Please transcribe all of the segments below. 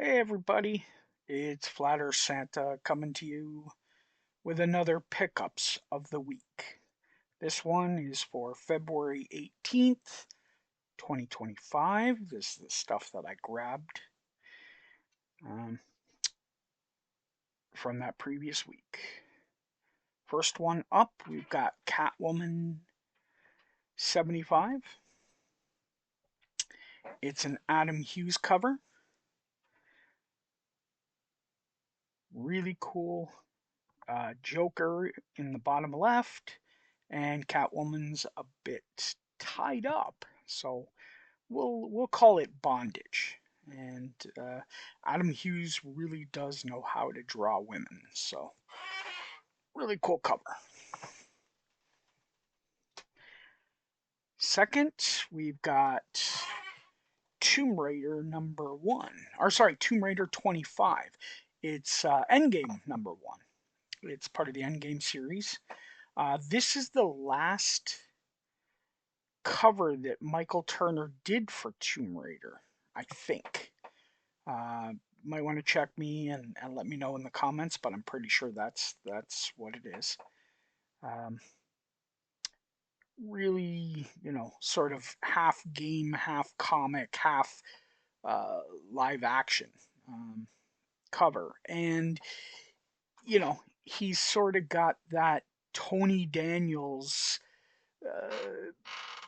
Hey everybody, it's Flat Earth Santa coming to you with another pickups of the week. This one is for February 18th, 2025. This is the stuff that I grabbed um, from that previous week. First one up, we've got Catwoman 75. It's an Adam Hughes cover. Really cool. Joker in the bottom left, and Catwoman's a bit tied up. So we'll call it bondage. And Adam Hughes really does know how to draw women. So really cool cover. Second, we've got Tomb Raider #1, or sorry, Tomb Raider 25. It's Endgame #1. It's part of the Endgame series. This is the last cover that Michael Turner did for Tomb Raider, I think. Uh, might want to check me and let me know in the comments, but I'm pretty sure that's what it is. Really, sort of half game, half comic, half uh, live action cover, and he's sort of got that Tony Daniels uh,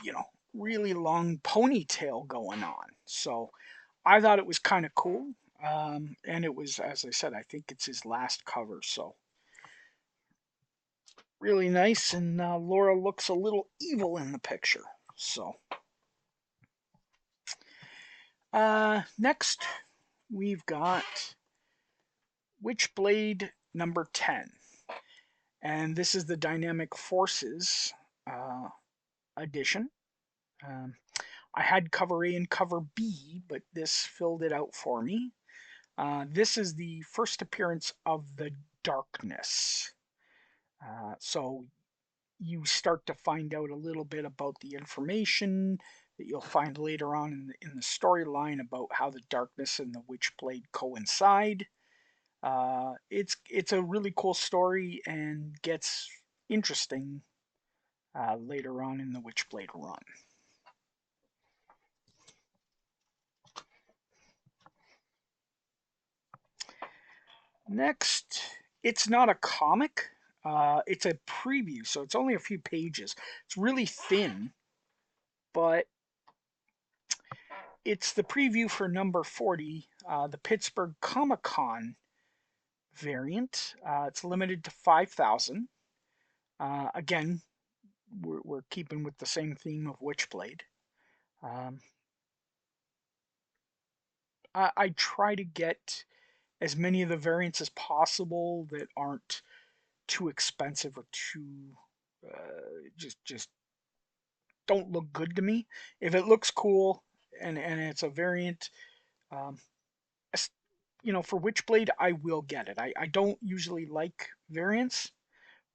you know, really long ponytail going on. So I thought it was kind of cool. And it was, as I said, I think it's his last cover. So really nice. And Laura looks a little evil in the picture. So next, we've got Witchblade #10. And this is the Dynamic Forces edition. Um, I had cover A and cover B, but this filled it out for me. This is the first appearance of the darkness. So you start to find out a little bit about the information that you'll find later on in the storyline about how the darkness and the Witchblade coincide. It's a really cool story and gets interesting later on in the Witchblade run. Next, it's not a comic. It's a preview, so it's only a few pages. It's really thin, but it's the preview for #40, the Pittsburgh Comic Con variant. It's limited to 5,000. Again, we're keeping with the same theme of Witchblade. Um, I try to get as many of the variants as possible that aren't too expensive or too just don't look good to me. If it looks cool and it's a variant, um, for Witchblade, I will get it. I don't usually like variants,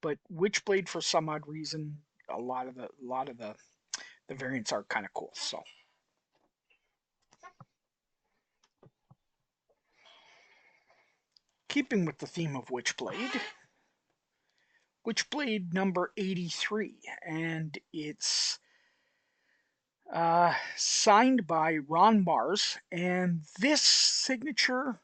but Witchblade for some odd reason, a lot of the variants are kind of cool. So keeping with the theme of Witchblade, Witchblade #83, and it's signed by Ron Mars. And this signature,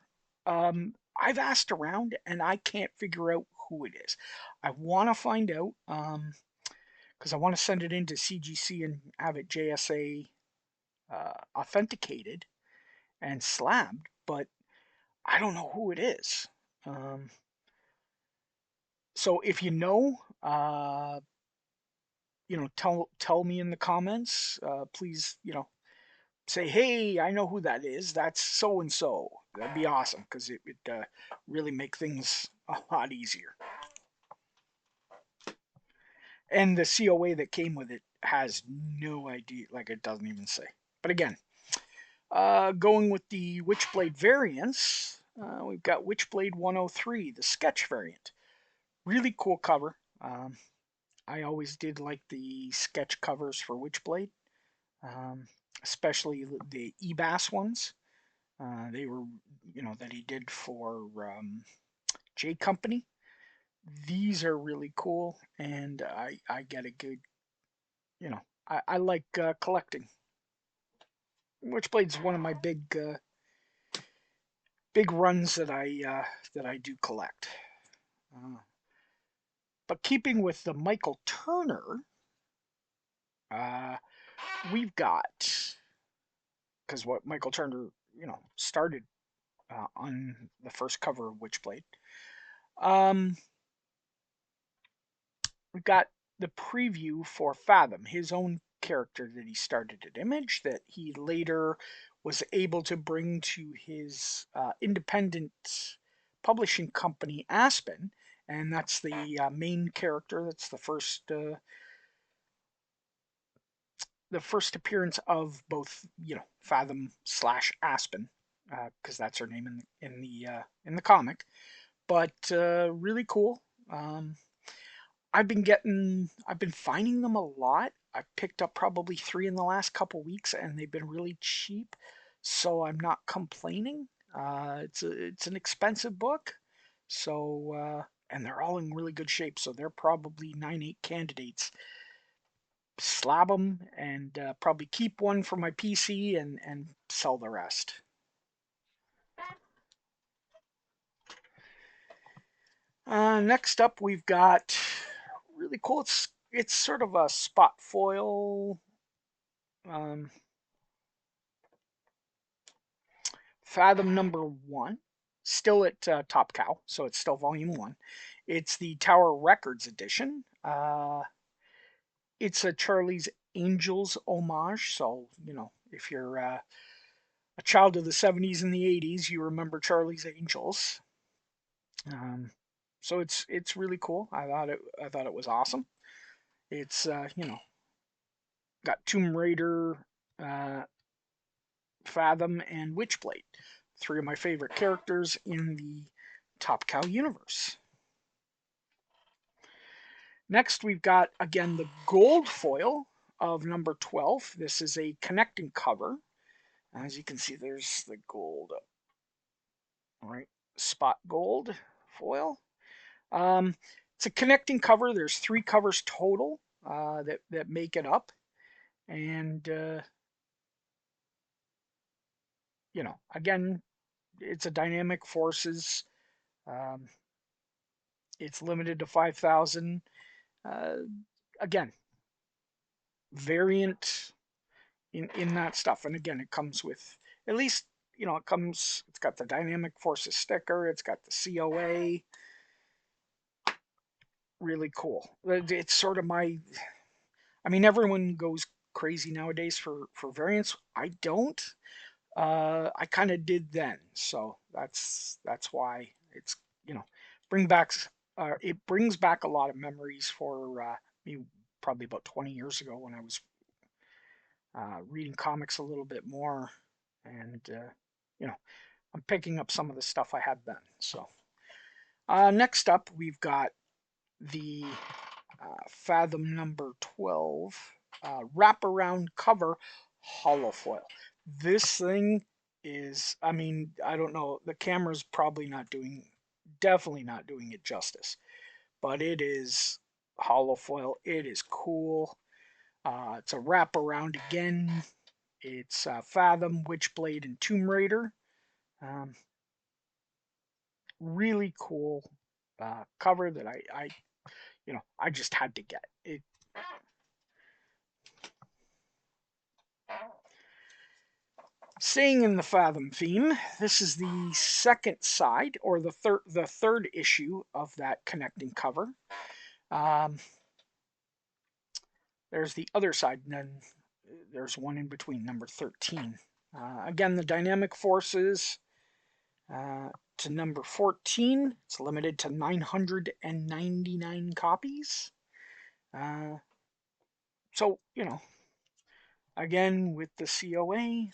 I've asked around and I can't figure out who it is. I want to find out because I want to send it into CGC and have it JSA authenticated and slabbed, but I don't know who it is. Um, so if you know, tell me in the comments. Please, say, hey, I know who that is. That's so and so. That'd be awesome because it would really make things a lot easier. And the COA that came with it has no idea, like it doesn't even say. But again, going with the Witchblade variants, we've got Witchblade 103, the sketch variant. Really cool cover. I always did like the sketch covers for Witchblade, um, especially the EBAS ones. They were, that he did for J Company. These are really cool, and I get a good, I like collecting. Witchblade's one of my big runs that I do collect. Uh, but keeping with the Michael Turner, uh, we've got, because what Michael Turner, started on the first cover of Witchblade. Um, we've got the preview for Fathom, his own character that he started at Image that he later was able to bring to his independent publishing company, Aspen, and that's the main character. That's the first appearance of both, Fathom slash Aspen, because that's her name in the comic. But really cool. I've been finding them a lot. I've picked up probably 3 in the last couple weeks, and they've been really cheap, so I'm not complaining. It's an expensive book, so and they're all in really good shape, so they're probably 9/8 candidates. Slab them and probably keep one for my PC and sell the rest. Next up, we've got really cool. It's sort of a spot foil. Um, Fathom number 1, still at Top Cow, so it's still volume 1. It's the Tower Records edition. It's a Charlie's Angels homage, so if you're a child of the 70s and the 80s, you remember Charlie's Angels. Um, so it's really cool. I thought it was awesome. It's got Tomb Raider, uh, Fathom, and Witchblade, 3 of my favorite characters in the Top Cow universe. Next, we've got again the gold foil of number 12. This is a connecting cover. As you can see, there's the gold, right? Spot gold foil. Um, it's a connecting cover. There's 3 covers total that make it up, and again, it's a dynamic forces. Um, it's limited to 5,000. Uh, again, variant in that stuff, and again, it comes with at least it's got the dynamic forces sticker. It's got the COA. Really cool. It's sort of everyone goes crazy nowadays for variants. I don't. I kind of did then, so that's why it's bring back it brings back a lot of memories for me. Probably about 20 years ago when I was reading comics a little bit more, and I'm picking up some of the stuff I had then. So next up, we've got the Fathom number 12 wraparound cover holofoil. This thing is, I don't know, the camera's definitely not doing it justice, but it is holofoil. It is cool. It's a wraparound again. It's Fathom, Witchblade, and Tomb Raider. Um, really cool cover that I just had to get it. Staying in the Fathom theme, this is the second side, or the third issue of that connecting cover. Um, there's the other side, and then there's one in between, number 13. Again, the dynamic forces to number 14. It's limited to 999 copies. Uh, so, again, with the COA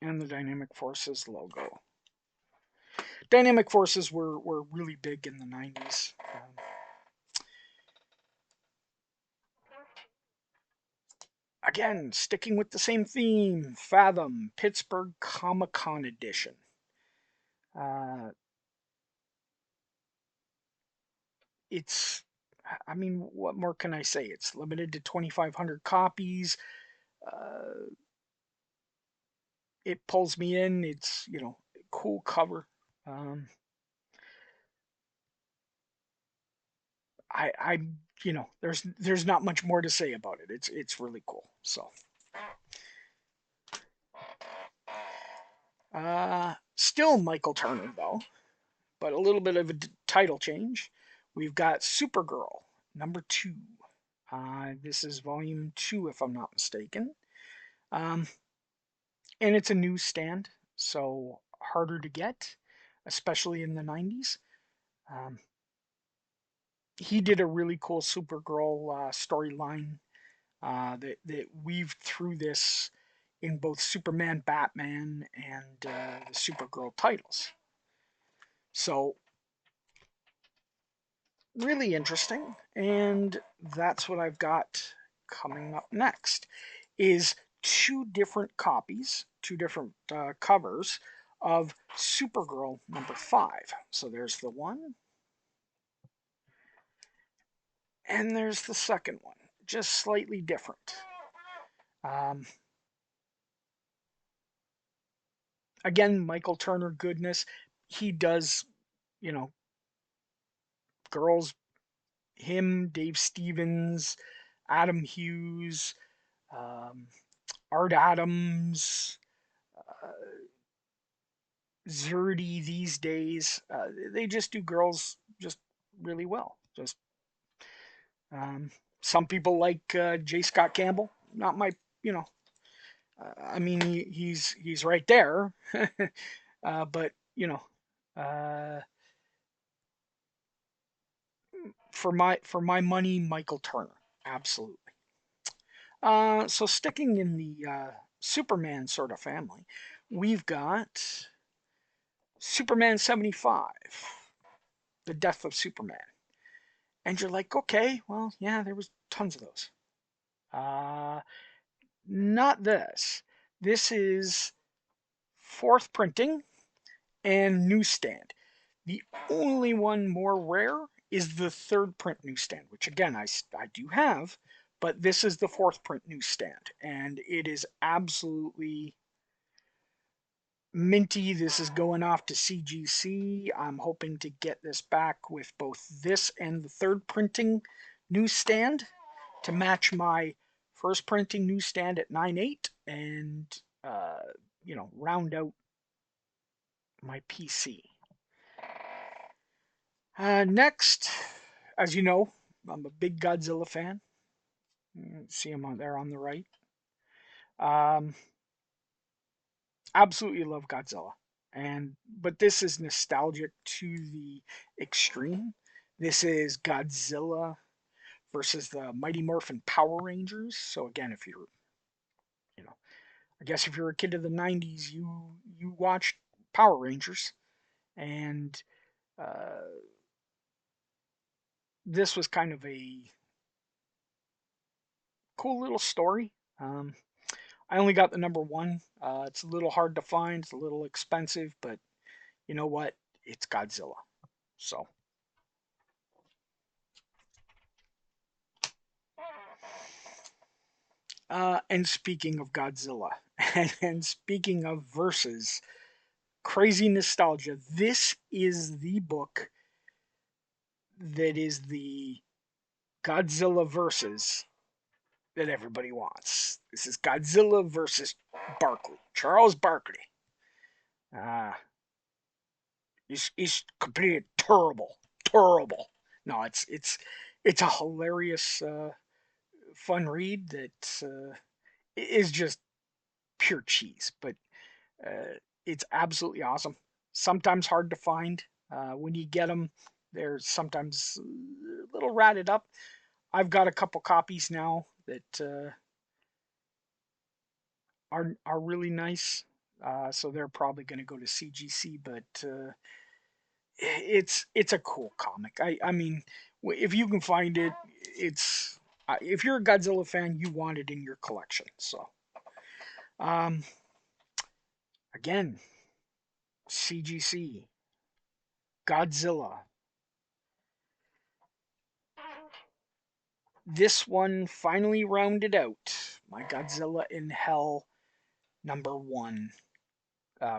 and the dynamic forces logo. Dynamic forces were really big in the 90s. Again, sticking with the same theme, Fathom Pittsburgh Comic Con Edition. Uh, it's, I mean, what more can I say? It's limited to 2,500 copies. Uh, it pulls me in. It's, cool cover. Um, I, there's not much more to say about it. It's really cool. So, still Michael Turner though, but a little bit of a title change. We've got Supergirl #2. This is volume 2, if I'm not mistaken. Um, and it's a newsstand, so harder to get, especially in the 90s. Um, he did a really cool Supergirl storyline that weaved through this in both Superman, Batman, and the Supergirl titles. So really interesting, and that's what I've got coming up next. Is two different copies, two different covers of Supergirl #5. So there's the one, and there's the second one, just slightly different. Um, again, Michael Turner goodness. He does, you know, girls, him, Dave Stevens, Adam Hughes, um, Art Adams, uh, Zerdy these days. They just do girls just really well. Just um, some people like J. Scott Campbell. Not my, you know. I mean, he's right there, but uh, for my money, Michael Turner, absolutely. So sticking in the Superman sort of family, we've got Superman 75, The Death of Superman. And you're like, okay, well, yeah, there was tons of those. Uh, not this. This is fourth printing and newsstand. The only one more rare is the third print newsstand, which again, I do have, but this is the fourth print newsstand. And it is absolutely minty. This is going off to CGC. I'm hoping to get this back with both this and the third printing newsstand to match my first printing newsstand at 9.8 and round out my PC. Next, as you know, I'm a big Godzilla fan. See him on there on the right. Um, absolutely love Godzilla, but this is nostalgic to the extreme. This is Godzilla versus the Mighty Morphin Power Rangers. So again, if you're, you know, I guess if you're a kid of the '90s, you watched Power Rangers, and uh, this was kind of a cool little story. Um, I only got the #1. It's a little hard to find. It's a little expensive, but you know what? It's Godzilla. So, and speaking of Godzilla, and speaking of verses, crazy nostalgia. This is the book that is the Godzilla versus that everybody wants. This is Godzilla versus Barkley, Charles Barkley. Uh, he's completely terrible, terrible. No, it's a hilarious, fun read that is just pure cheese, but it's absolutely awesome. Sometimes hard to find. When you get them, they're sometimes a little ratted up. I've got a couple copies now that are really nice. So they're probably going to go to CGC, but it's a cool comic. I mean, if you can find it, it's If you're a Godzilla fan, you want it in your collection. So, um, again, CGC, Godzilla. This one finally rounded out my Godzilla in Hell #1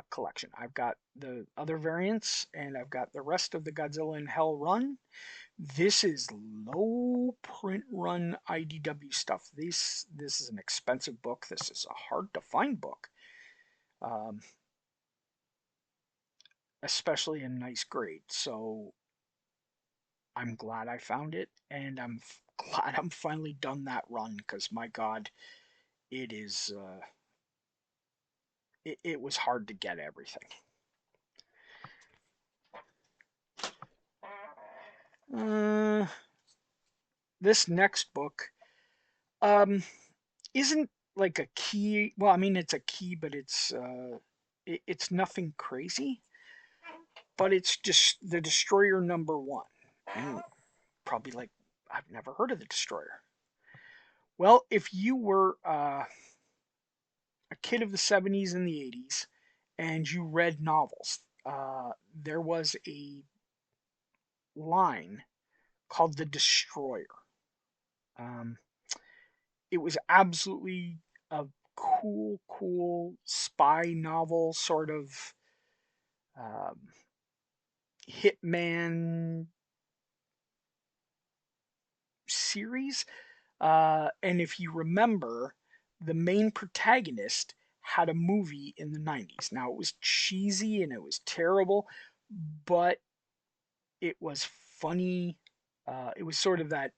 collection. I've got the other variants, and I've got the rest of the Godzilla in Hell run. This is low print run IDW stuff. This is an expensive book. This is a hard to find book, um, especially in nice grade. So I'm glad I found it, and I'm glad I'm finally done that run because my God, it is. It was hard to get everything. Uh, this next book um, isn't like a key. Well, I mean, it's a key, but it's nothing crazy. But it's just the Destroyer #1, and probably like I've never heard of the Destroyer. Well, if you were a kid of the '70s and the '80s, and you read novels, there was a line called the Destroyer. Um, it was absolutely a cool spy novel, sort of um, hitman series. And if you remember, the main protagonist had a movie in the '90s. Now, it was cheesy and it was terrible, but it was funny. It was sort of that,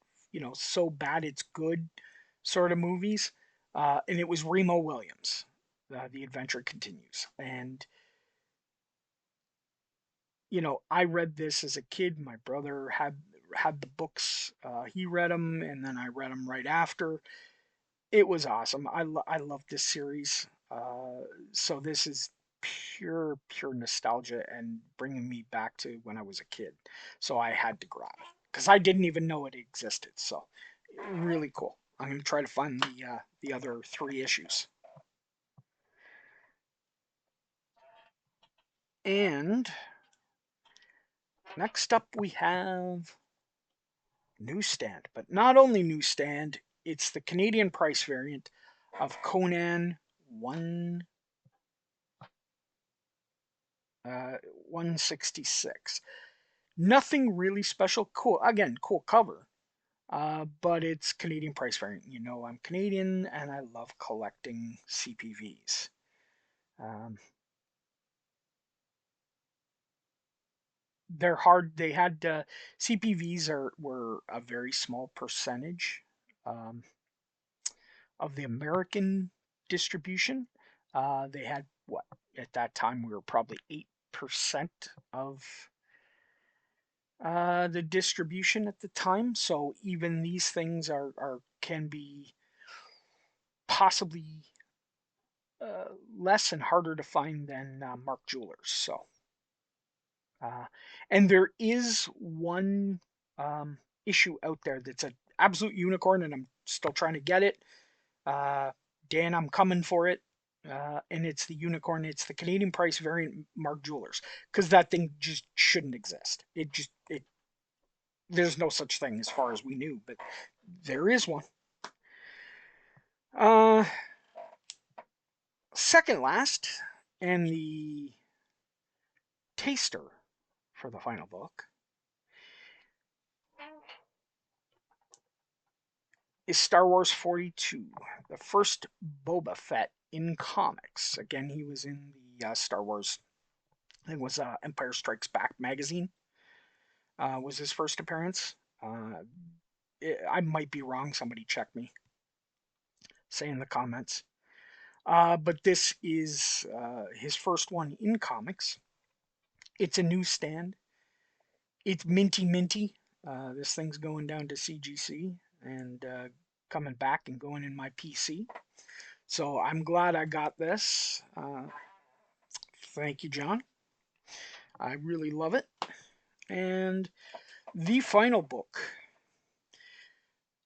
so bad it's good sort of movies. And it was Remo Williams. The Adventure Continues. And, I read this as a kid. My brother had the books. He read them, and then I read them right after. It was awesome. I love this series. So this is pure nostalgia and bringing me back to when I was a kid. So I had to grab it because I didn't even know it existed. So really cool. I'm gonna try to find the other 3 issues. And next up we have Newsstand, but not only Newsstand. It's the Canadian price variant of Conan 166. Nothing really special. Cool. Again, cool cover. But it's Canadian price variant. I'm Canadian and I love collecting CPVs. Um, they're hard. They had CPVs were a very small percentage um, of the American distribution. They had what at that time we were probably 8% of the distribution at the time. So even these things are can be possibly less and harder to find than Mark Jewelers. So, uh, and there is one um, issue out there that's an absolute unicorn, and I'm still trying to get it. Uh, Dan, I'm coming for it. And it's the unicorn. It's the Canadian price variant Mark Jewelers because that thing just shouldn't exist. There's no such thing as far as we knew, but there is one. Uh, Second last, and the taster for the final book is Star Wars 42, the first Boba Fett in comics. Again, he was in the Star Wars, I think it was Empire Strikes Back magazine, was his first appearance. I might be wrong, somebody check me, say in the comments. But this is his first one in comics. It's a newsstand. It's minty. This thing's going down to CGC and coming back and going in my PC. So I'm glad I got this. Thank you, John. I really love it. And the final book.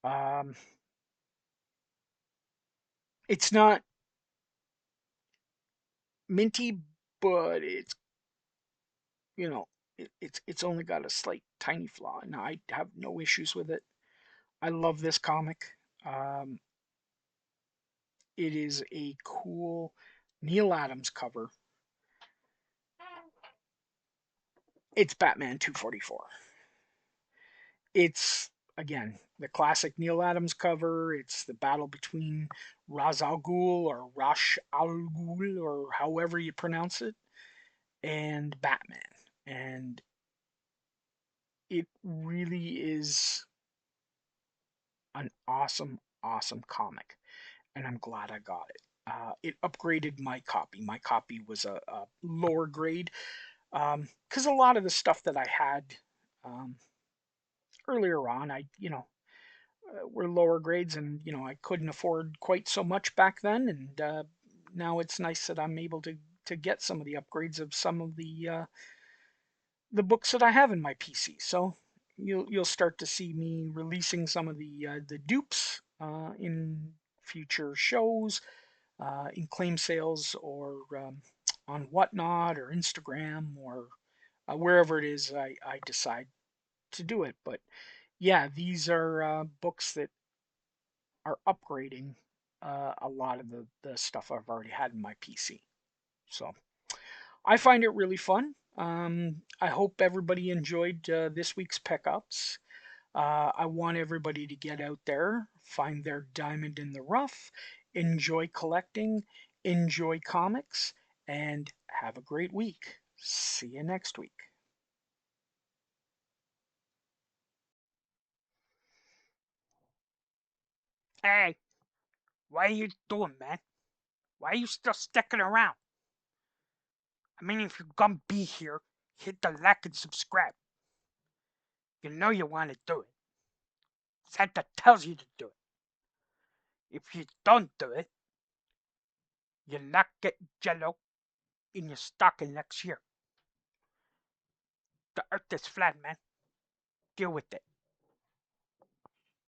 Um, It's not minty, but it's only got a slight tiny flaw. Now I have no issues with it. I love this comic. Um, it is a cool Neil Adams cover. It's Batman 244. It's again the classic Neil Adams cover. It's the battle between Ra's al Ghul or Ra's al Ghul or however you pronounce it, and Batman. And it really is an awesome, awesome comic. And I'm glad I got it. It upgraded my copy. My copy was a lower grade because a lot of the stuff that I had um, earlier on, were lower grades, and I couldn't afford quite so much back then. And now it's nice that I'm able to get some of the upgrades of some of the books that I have in my PC. So you'll start to see me releasing some of the dupes in future shows, in claim sales, or on Whatnot or Instagram, or wherever it is I decide to do it. But yeah, these are books that are upgrading a lot of the stuff I've already had in my PC. So I find it really fun. I hope everybody enjoyed this week's pickups. I want everybody to get out there, find their diamond in the rough, enjoy collecting, enjoy comics, and have a great week. See you next week. Hey, what are you doing, man? Why are you still sticking around? I mean, if you're gonna be here, hit the like and subscribe. You know you want to do it. Santa tells you to do it. If you don't do it, you'll not get jello in your stocking next year. The earth is flat, man. Deal with it.